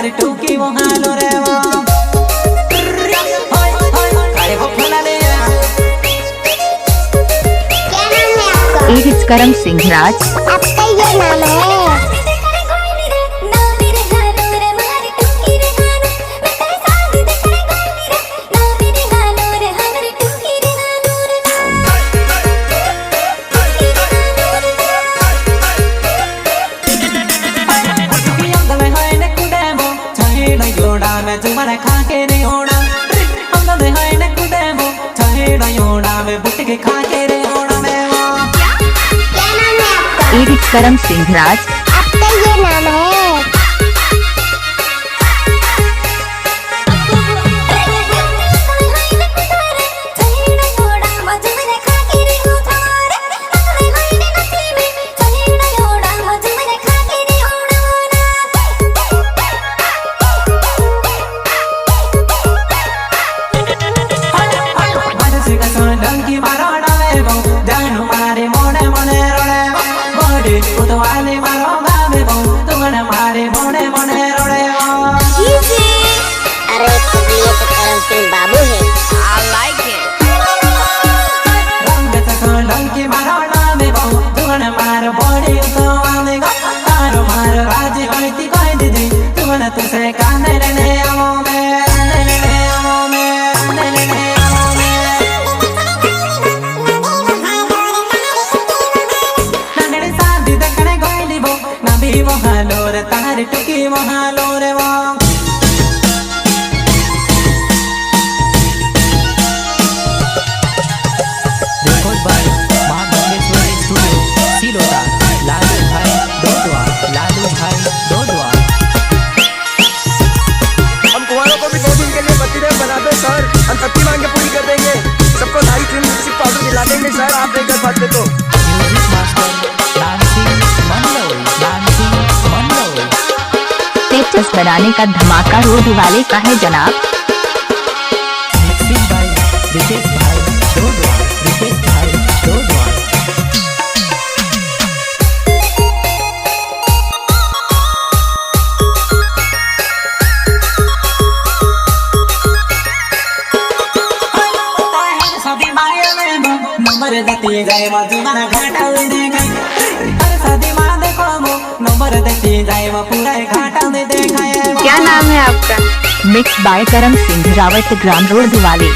तारे टूकी वो हालो रे वो एडिट्स करम सिंह राज। आपका ये नाम है? तुम्हारे खा के नहीं होना हम तो दे हाय ने कुदे वो चाहे नहीं होना मैं बुट के खा के नहीं होना मैं वो क्या नाम है आपका? एडिट्स करम सिंह राज। आपका ये नाम है? अरे ये तो करम सिंह बाबू है। I like it। रंग तको लंकी मारोना में बहु तुमन मार बॉडी तो आने का तारो मार राजी होती कोई दीदी तुमन तुसे काने लेने आओ मैं लेने आओ मैं लेने आओ मैं नन्हे साथी देखने कोई बो नबी वो हालो रे तारे टुकी वो हालो रे वो सर हम सबकी मांगे पूरी कर देंगे। सबको लाइव फिल्म म्यूजिक पाउडर दिला देंगे सर, आप नहीं कर पाते तो। स्टेटस बनाने का धमाका रोड वाले का है जनाब। नंबर देती जाए वो तुम्हारा घाटा हुई देखा अरे शादी माँ देखो वो नंबर देती जाए वो पूरा घाटा हुई देखा है। क्या नाम है आपका? मिक्स बाय करम सिंह रावत ग्राम रोड वाले।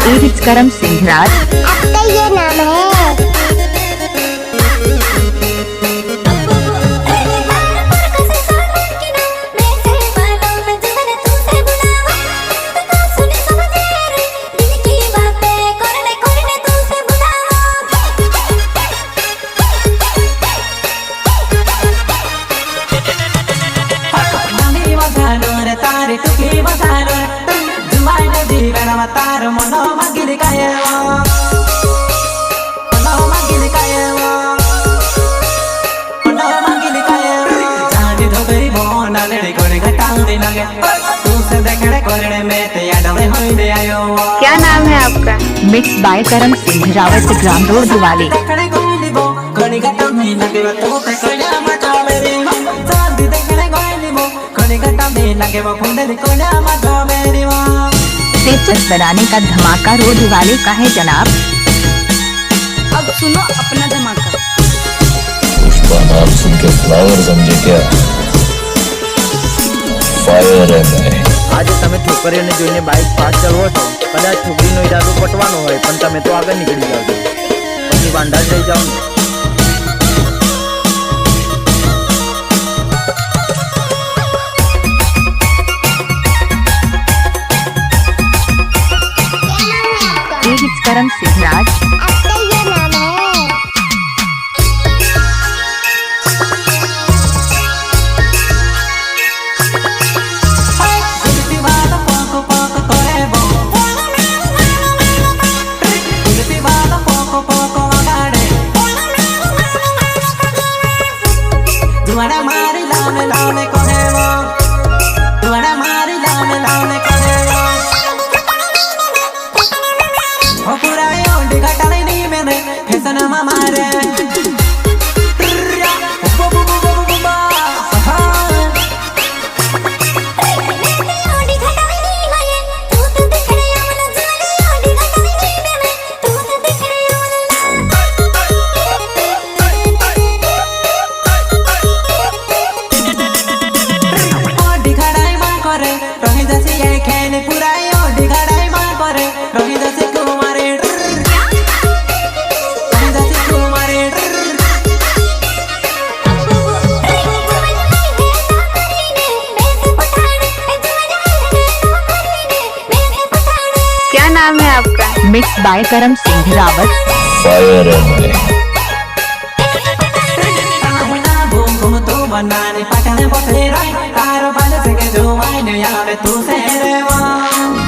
एडिट्स करम सिंह राज। आपका ये नाम है? तारे टुकी मसालो जुमाई ने जीवन मतार मनो मगिल कायवा मनो मगिल कायवा मनो मगिल कायवा जानी धोबरी बोना लेडी कोने घटाउने लगे तू से देखड़े कोने में ते यादवे होइने आयो। क्या नाम है आपका? मिक्स बाय करम सिंह रावत ग्राम रोड वाले। देखड़े कोने बो कोने घटाउने लगे तू से कोने मचा मेरी जानी देखड़े कोने बो कोने घटाउने लगे वो फुंडे कोने मचा मेरी मां। स्टेटस बनाने का धमाका रोड वाले का है जनाब। अब सुनो अपना धमाका। पुष्पा नाम सुन के फ्लावर समझे क्या? फायर है मैं। આજે તમે છોકરીઓને જોઈને બાઇક ફાસ્ટ ચલાવો છો, કદાચ છોકરીનો ઈરાદો પટવાનો હોય પણ તમે તો આગળ નીકળી જાઓ છો, પછી વાંઢા જ રહી જાઓ ને। एडिट्स करम सिंह राज। आपका ये नाम है? तुअड़ा मारी लावने लावने कहेवा तुअड़ा मारी लावने लावने कहेवा ओ पूरा ओंडी घटाले नी मेरे फैशन मा मारे क्या नाम है आपका? मिक्स बाय करम सिंह रावत। फायर एंड बनाने पटने पथे राय तारो बाल से के जो मायने यावे तू से रेवा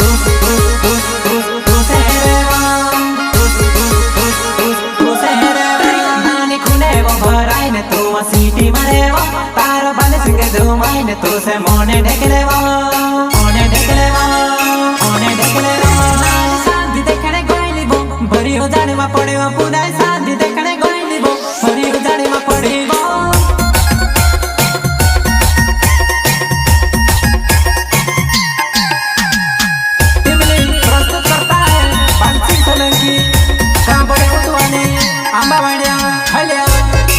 तू से रेवा तू से रेवा नानी खुले वो भराई ने तू सीटी मरेवा तारो बाल से के जो मायने तू से मोने ढेकलेवा मोने ढेकलेवा मोने ढेकलेवा शांति देखने गोइली बो भरी हो जाने मा पड़ेवा पुना शांति देखने गोइली बो भरी हो जाने मा पड़ेवा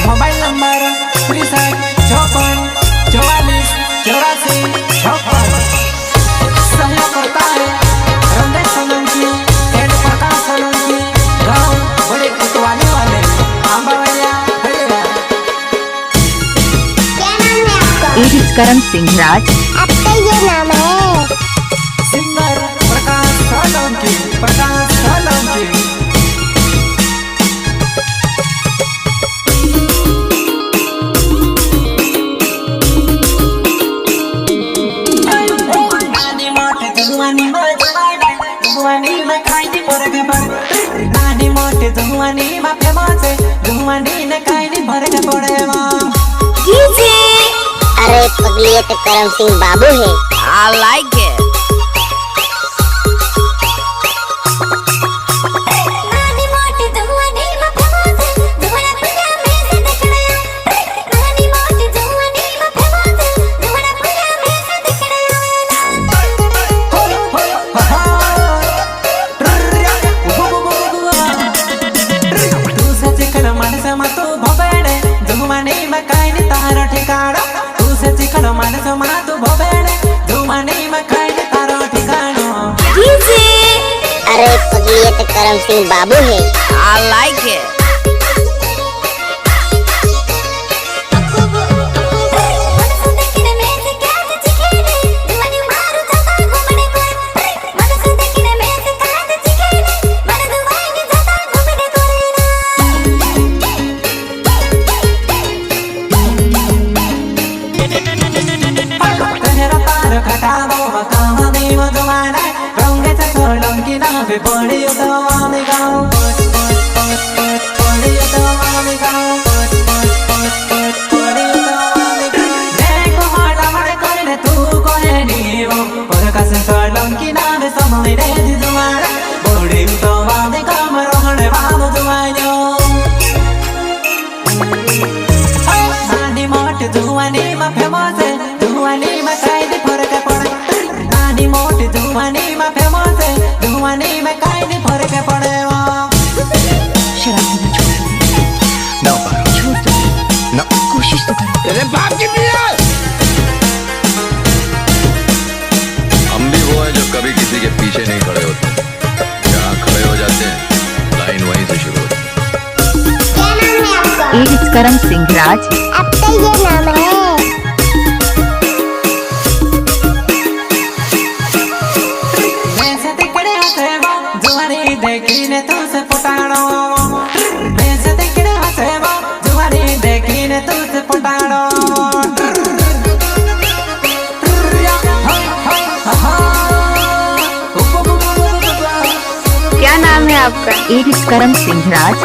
मोबाइल नंबर 6354 सहयोग करता है रमेश सोलंकी एड प्रकाश सोलंकी गाँव बड़े कुटवाने वाले आंबावड़िया हलिया। क्या नाम है आपका? एडिट करम सिंह राज। आपका ये नाम है? सिंगर प्रकाश सोलंकी प्रकाश सोलंकी। जुवानी में खाई दी भर के पर नानी मोटे जुवानी में फेमस है जुवानी ने खाई दी भर के पड़े मां जी अरे पगली ये तो करम सिंह बाबू है। I like it. अरे पगली ये तो करम सिंह बाबू है। I like it. बड़ी उतवा में गाँव बड़ी उतवा में गाँव बड़ी उतवा में देखो हाड़ा मरे करे तू कोहे नीवो पर कसे सोलंकी नाम समय रे जुआरा बड़ी उतवा में गाँव रोहने बाबू जुआयो नानी मोट जुआनी में फेमस है जुआनी में काई दी फर्क पड़े नानी मोट जुआनी में फेमस है जुआनी में काई दी फर्क पड़े शराब पीना छोड़ दो। छोड़ दो। कोशिश तो करो। तेरे बाप की पिया। हम भी वो हैं जो कभी किसी के पीछे नहीं खड़े होते, जहाँ खड़े हो जाते हैं लाइन वहीं से शुरू होती है। क्या नाम है आपका? एडिट करम सिंह राज। आपका ये नाम है? देखी ने तू से पुटाड़ो वैसे देखने हंसे वो जुआनी देखी ने तू से पुटाड़ो क्या नाम है आपका? एडिट करम सिंह राज।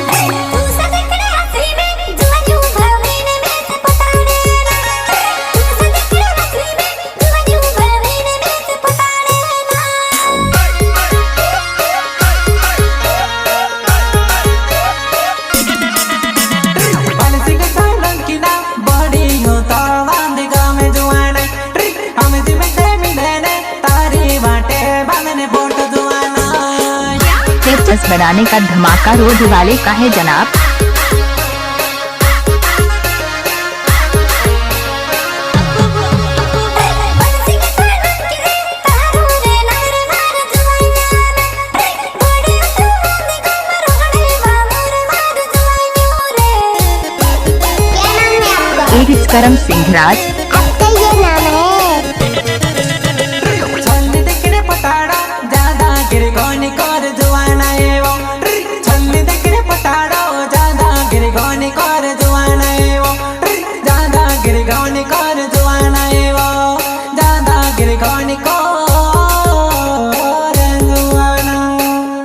कराने का धमाका रोड वाले का है जनाब। एडिस करम सिंह राज। आपका ये नाम है? चल दिखने पताड़ा ज्यादा गिर गो